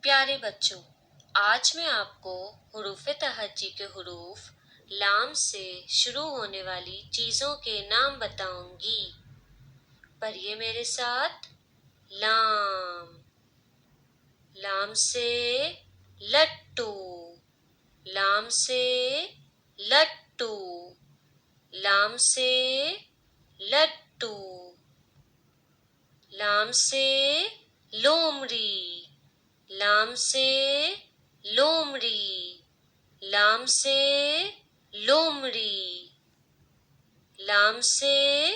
प्यारे बच्चों, आज मैं आपको हुरूफ़े तहज्जी के हुरूफ लाम से शुरू होने वाली चीज़ों के नाम बताऊंगी। पढ़िए मेरे साथ। लाम। लाम से लट्टू। लाम से लट्टू। लाम से लट्टू। लाम से लोमड़ी। लाम से लोमड़ी। लाम से लोमड़ी। लाम से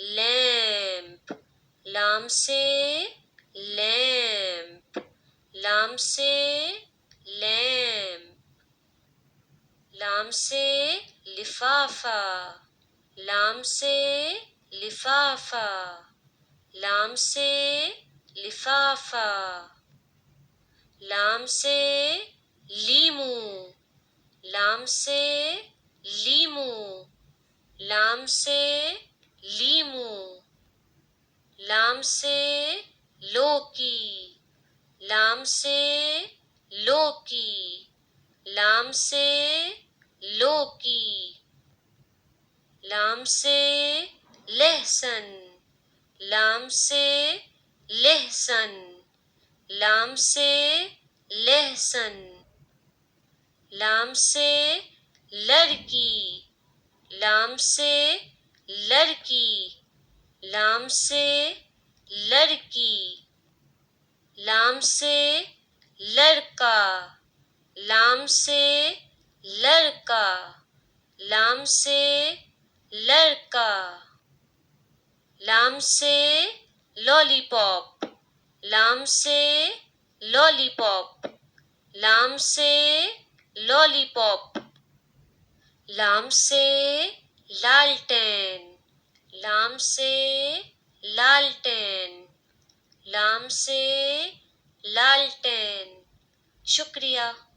लैंप। लाम से लैंप। लाम से लैंप। लाम से लिफाफा। लाम से लिफाफा। लाम से लिफाफा। लाम से लीमू। लाम से लीमू। लाम से लीमू। लाम से लौकी। लाम से लौकी। लाम से लौकी। लाम से लहसुन। लाम से लहसुन। लाम से लहसुन। लाम से लड़की। लाम से लड़की। लाम से लड़की। लाम से लड़का। लाम से लड़का। लाम से लड़का। लाम से लॉलीपॉप। लाम से लॉलीपॉप। लाम से लॉलीपॉप। लाम से लालटेन। लाम से लालटेन। लाम से लालटेन। शुक्रिया।